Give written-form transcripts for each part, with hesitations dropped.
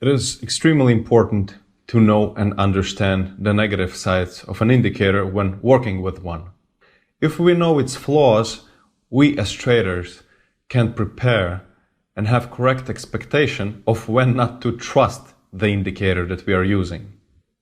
It is extremely important to know and understand the negative sides of an indicator when working with one. If we know its flaws, we as traders can prepare and have correct expectation of when not to trust the indicator that we are using.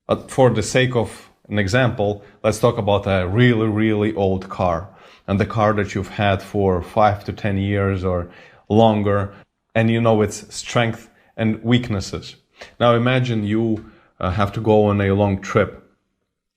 But for the sake of an example, let's talk about a really old car, and the car that you've had for 5 to 10 years or longer, and you know its strength and weaknesses. Now imagine you have to go on a long trip,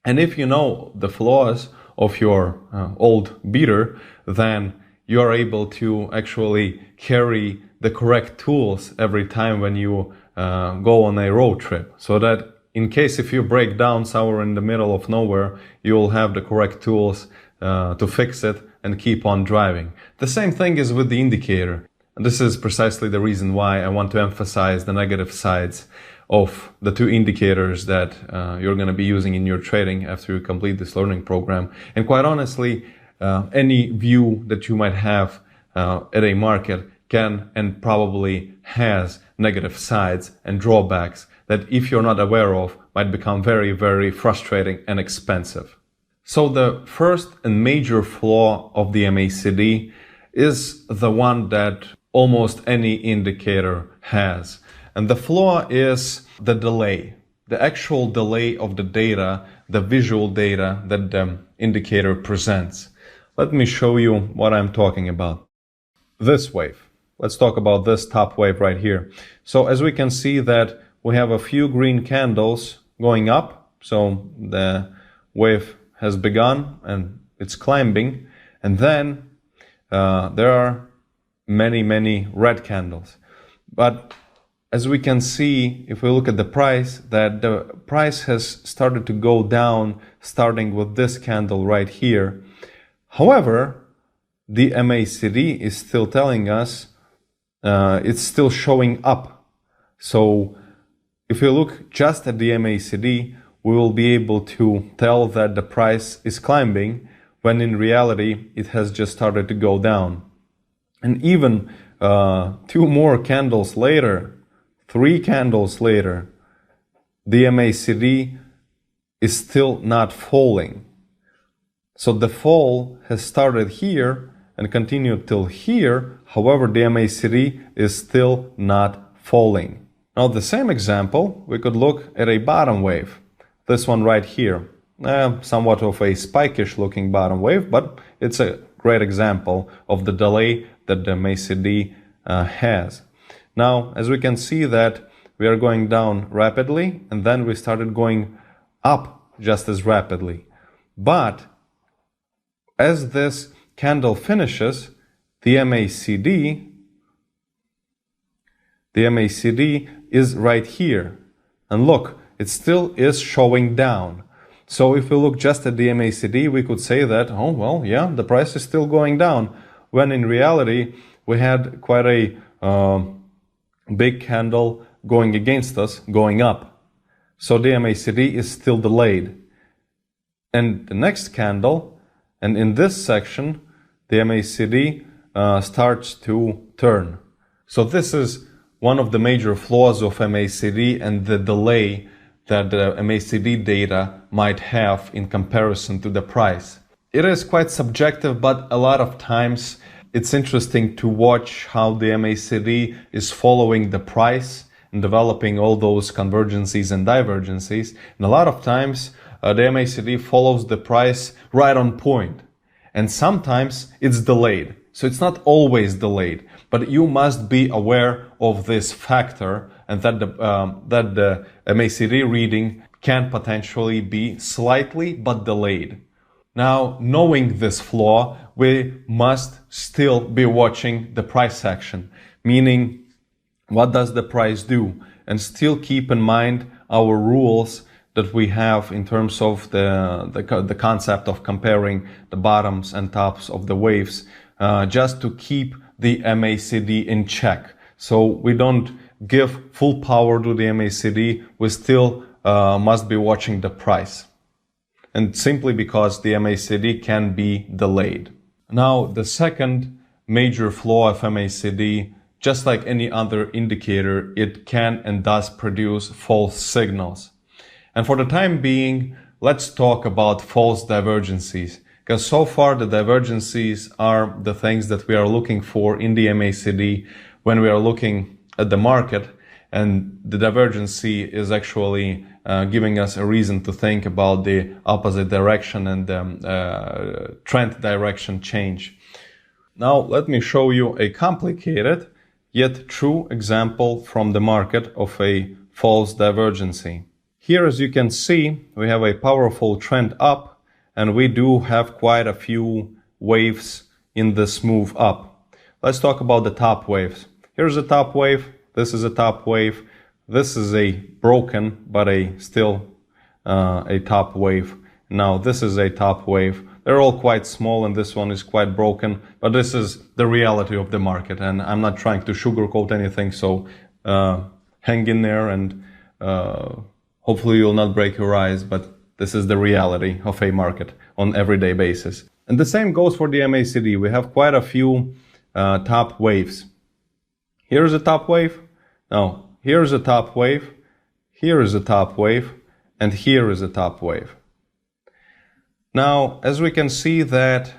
and if you know the flaws of your old beater, then you are able to actually carry the correct tools every time when you go on a road trip, so that in case if you break down somewhere in the middle of nowhere, you will have the correct tools to fix it and keep on driving. The same thing is with the indicator. And this is precisely the reason why I want to emphasize the negative sides of the two indicators that you're going to be using in your trading after you complete this learning program. And quite honestly, any view that you might have at a market can and probably has negative sides and drawbacks that if you're not aware of might become very frustrating and expensive. So the first and major flaw of the MACD is the one that almost any indicator has. And the flaw is the delay, the actual delay of the data, the visual data that the indicator presents. Let me show you what I'm talking about. This wave. Let's talk about this top wave right here. So as we can see that we have a few green candles going up. So the wave has begun and it's climbing. And then there are many red candles. But as we can see, if we look at the price, that the price has started to go down, starting with this candle right here. However, the MACD is still telling us it's still showing up. So if we look just at the MACD, we will be able to tell that the price is climbing, when in reality it has just started to go down. And even 2 more candles later, 3 candles later, the MACD is still not falling. So the fall has started here and continued till here. However, the MACD is still not falling. Now the same example, we could look at a bottom wave. This one right here. Somewhat of a spikish looking bottom wave, but it's a great example of the delay that the MACD has. Now, as we can see that we are going down rapidly, and then we started going up just as rapidly. But as this candle finishes, the MACD is right here. And look, it still is showing down. So if we look just at the MACD, we could say that, oh, well, yeah, the price is still going down. When in reality, we had quite a big candle going against us, going up. So the MACD is still delayed. And the next candle, and in this section, the MACD starts to turn. So this is one of the major flaws of MACD and the delay that the MACD data might have in comparison to the price. It is quite subjective, but a lot of times it's interesting to watch how the MACD is following the price and developing all those convergencies and divergencies. And a lot of times the MACD follows the price right on point. And sometimes it's delayed. So it's not always delayed, but you must be aware of this factor and that the MACD reading can potentially be slightly but delayed. Now, knowing this flaw, we must still be watching the price action, meaning what does the price do, and still keep in mind our rules that we have in terms of the concept of comparing the bottoms and tops of the waves, just to keep the MACD in check. So we don't give full power to the MACD, we still must be watching the price. And simply because the MACD can be delayed. Now, the second major flaw of MACD just like any other indicator, it can and does produce false signals. And for the time being, let's talk about false divergencies, because so far the divergencies are the things that we are looking for in the MACD when we are looking at the market, and the divergency is actually giving us a reason to think about the opposite direction and the trend direction change. Now let me show you a complicated yet true example from the market of a false divergency. Here, as you can see, we have a powerful trend up, and we do have quite a few waves in this move up. Let's talk about the top waves. Here's a top wave, this is a top wave, this is a broken but still a top wave. Now this is a top wave. They're all quite small and this one is quite broken, but this is the reality of the market, and I'm not trying to sugarcoat anything, so hang in there, and hopefully you'll not break your eyes, but this is the reality of a market on everyday basis. And the same goes for the MACD. We have quite a few top waves. Here's a top wave. Now, here's a top wave. Here is a top wave. And here is a top wave. Now, as we can see that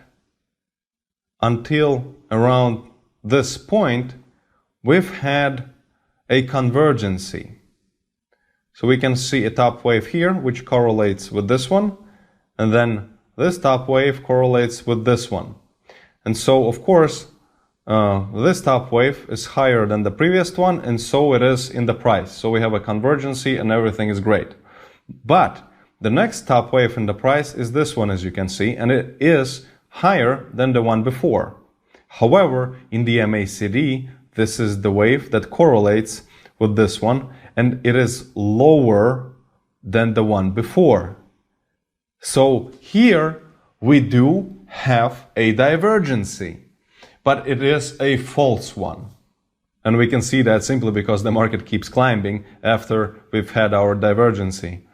until around this point, we've had a convergency. So we can see a top wave here, which correlates with this one. And then this top wave correlates with this one. And so, of course, this top wave is higher than the previous one, and so it is in the price. So we have a convergency and everything is great. But the next top wave in the price is this one, as you can see, and it is higher than the one before. However, in the MACD, this is the wave that correlates with this one, and it is lower than the one before. So here we do have a divergency, but it is a false one. And we can see that simply because the market keeps climbing after we've had our divergency.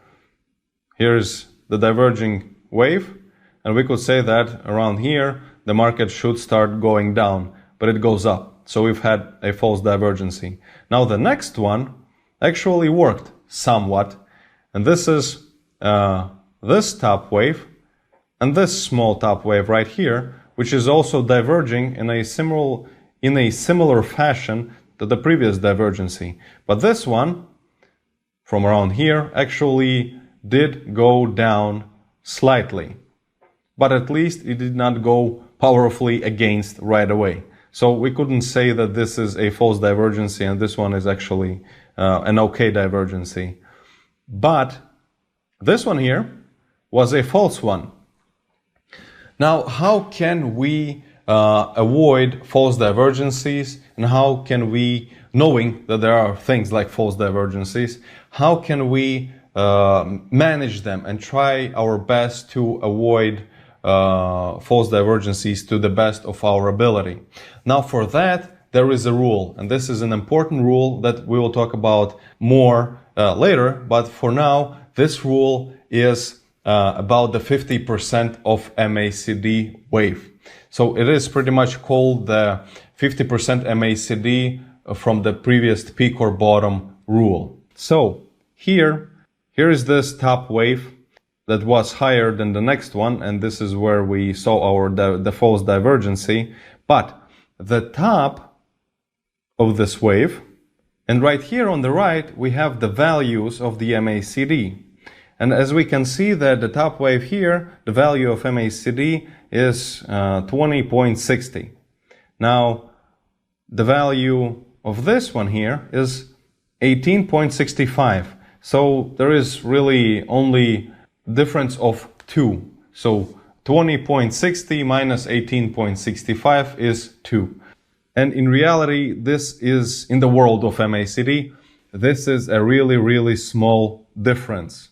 Here's the diverging wave, and we could say that around here the market should start going down, but it goes up. So we've had a false divergency. Now the next one actually worked somewhat, and this is this top wave and this small top wave right here, which is also diverging in a similar fashion to the previous divergency. But this one from around here actually did go down slightly, but at least it did not go powerfully against right away. So we couldn't say that this is a false divergency and this one is actually an okay divergency. But this one here was a false one. Now, how can we avoid false divergencies, and how can we, knowing that there are things like false divergencies, how can we manage them and try our best to avoid false divergencies to the best of our ability? Now for that there is a rule, and this is an important rule that we will talk about more later, but for now this rule is about the 50% of MACD wave. So it is pretty much called the 50% MACD from the previous peak or bottom rule. So here is this top wave that was higher than the next one, and this is where we saw the false divergency. But the top of this wave, and right here on the right we have the values of the MACD. And as we can see that the top wave here, the value of MACD is 20.60. Now the value of this one here is 18.65. So there is really only difference of 2. So 20.60 minus 18.65 is 2. And in reality, this is, in the world of MACD, this is a really, really small difference.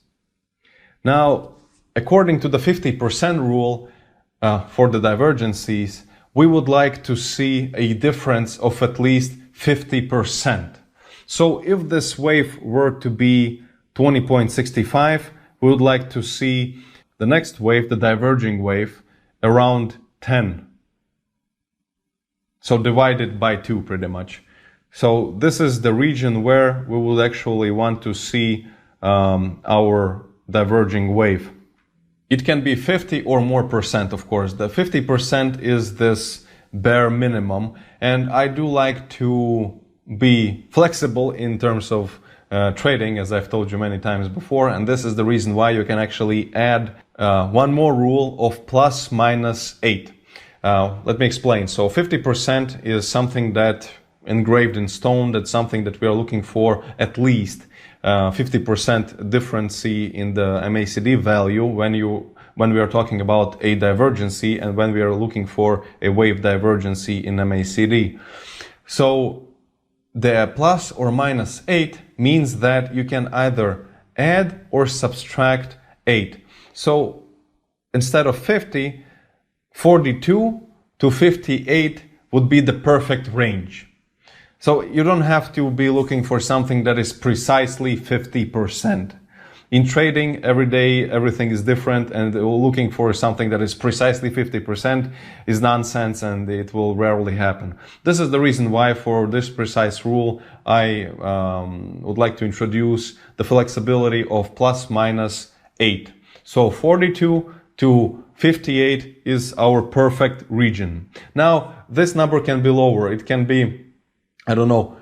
Now, according to the 50% rule for the divergencies, we would like to see a difference of at least 50%. So if this wave were to be 20.65, we would like to see the next wave, the diverging wave, around 10. So divided by 2 pretty much. So this is the region where we would actually want to see our diverging wave. It can be 50 or more percent, of course. The 50% is this bare minimum, and I do like to be flexible in terms of trading, as I've told you many times before, and this is the reason why you can actually add one more rule of plus minus 8. Let me explain. So 50% is something that engraved in stone, that's something that we are looking for at least 50% difference in the MACD value when we are talking about a divergency and when we are looking for a wave divergency in MACD. So the plus or minus 8 means that you can either add or subtract 8. So instead of 50, 42 to 58 would be the perfect range. So you don't have to be looking for something that is precisely 50%. In trading, every day, everything is different, and looking for something that is precisely 50% is nonsense, and it will rarely happen. This is the reason why for this precise rule, I would like to introduce the flexibility of plus minus 8. So 42 to 58 is our perfect region. Now, this number can be lower. It can be, I don't know,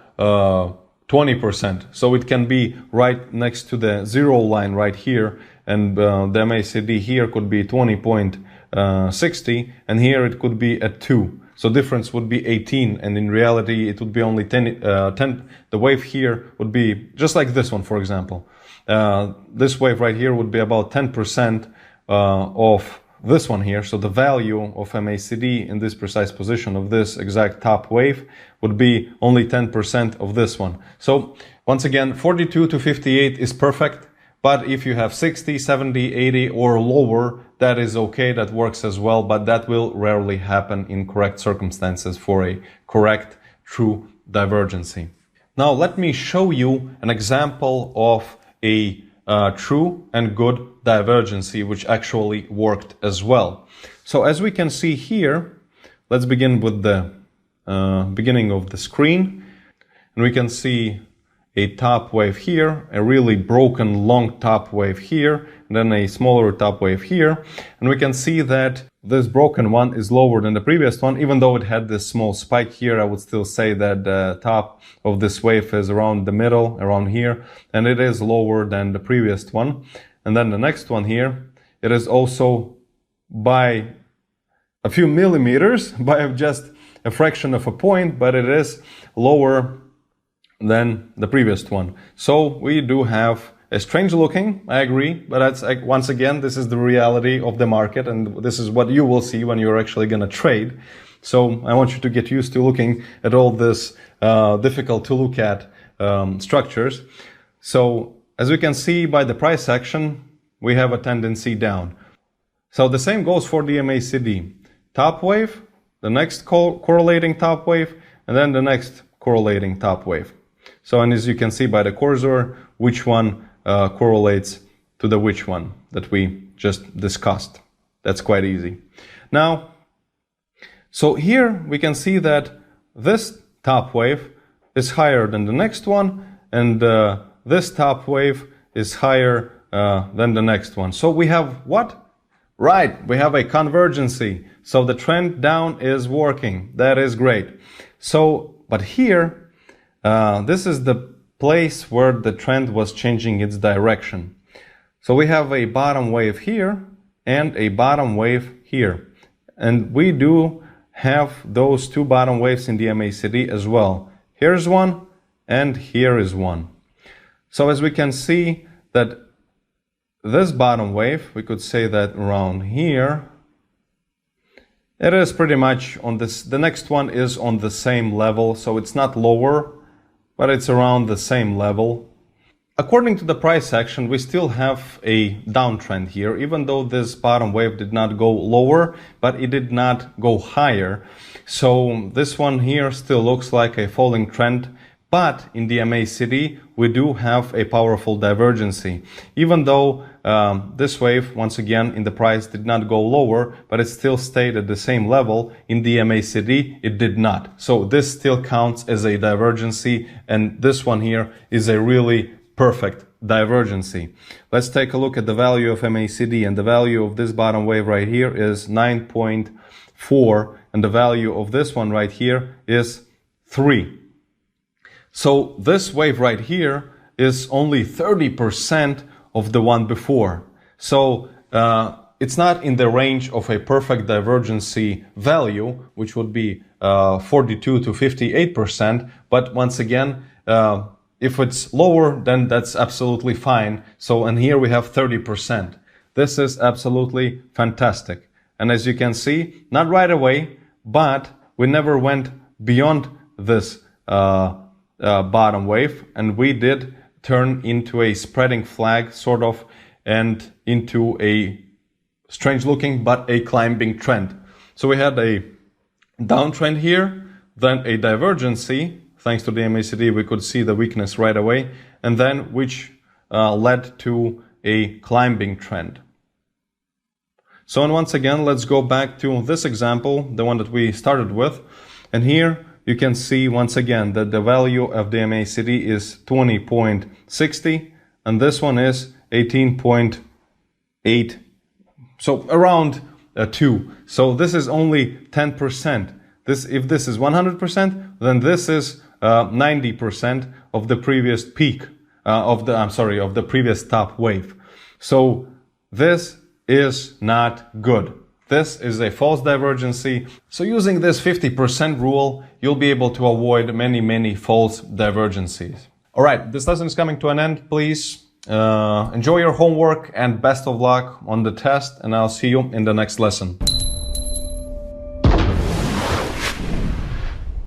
20%. So it can be right next to the zero line right here, and the MACD here could be 20.60, and here it could be at 2. So difference would be 18, and in reality it would be only 10. The wave here would be just like this one, for example. This wave right here would be about 10% of this one here. So the value of MACD in this precise position of this exact top wave would be only 10% of this one. So once again, 42 to 58 is perfect. But if you have 60, 70, 80 or lower, that is okay, that works as well, but that will rarely happen in correct circumstances for a correct, true divergency. Now let me show you an example of a true and good divergency which actually worked as well. So as we can see here, let's begin with the beginning of the screen, and we can see a top wave here, a really broken long top wave here, and then a smaller top wave here, and we can see that this broken one is lower than the previous one. Even though it had this small spike here, I would still say that the top of this wave is around the middle, around here, and it is lower than the previous one. And then the next one here, it is also by a few millimeters, by just a fraction of a point, but it is lower than the previous one. So we do have a strange looking, I agree, but that's once again, this is the reality of the market, and this is what you will see when you're actually going to trade. So I want you to get used to looking at all this difficult to look at structures. So as we can see by the price action, we have a tendency down. So the same goes for the MACD. Top wave, the next correlating top wave, and then the next correlating top wave. So, and as you can see by the cursor, which one correlates to the which one that we just discussed. That's quite easy. Now, so here we can see that this top wave is higher than the next one, and this top wave is higher than the next one. So we have what? Right, we have a convergency. So the trend down is working. That is great. So, but here, this is the place where the trend was changing its direction. So we have a bottom wave here and a bottom wave here. And we do have those two bottom waves in the MACD as well. Here's one and here is one. So as we can see that this bottom wave, we could say that around here, it is pretty much on this, the next one is on the same level, so it's not lower, but it's around the same level. According to the price action, we still have a downtrend here, even though this bottom wave did not go lower, but it did not go higher. So this one here still looks like a falling trend, But in the MACD, we do have a powerful divergency. Even though this wave, once again, in the price did not go lower, but it still stayed at the same level, in the MACD, it did not. So this still counts as a divergency, and this one here is a really perfect divergency. Let's take a look at the value of MACD, and the value of this bottom wave right here is 9.4, and the value of this one right here is 3. So this wave right here is only 30% of the one before. So it's not in the range of a perfect divergency value, which would be 42 to 58%. But once again, if it's lower, then that's absolutely fine. So, and here we have 30%. This is absolutely fantastic. And as you can see, not right away, but we never went beyond this bottom wave, and we did turn into a spreading flag sort of, and into a strange looking but a climbing trend. So we had a downtrend here, then a divergency. Thanks to the MACD, we could see the weakness right away, and then which led to a climbing trend. So, and once again, let's go back to this example, the one that we started with, and here you can see once again that the value of the MACD is 20.60, and this one is 18.8, so around 2. So this is only 10%. If this is 100%, then this is 90% of the previous peak of the previous top wave. So this is not good. This is a false divergency. So using this 50% rule, you'll be able to avoid many false divergencies. All right, this lesson is coming to an end. Please enjoy your homework and best of luck on the test, and I'll see you in the next lesson.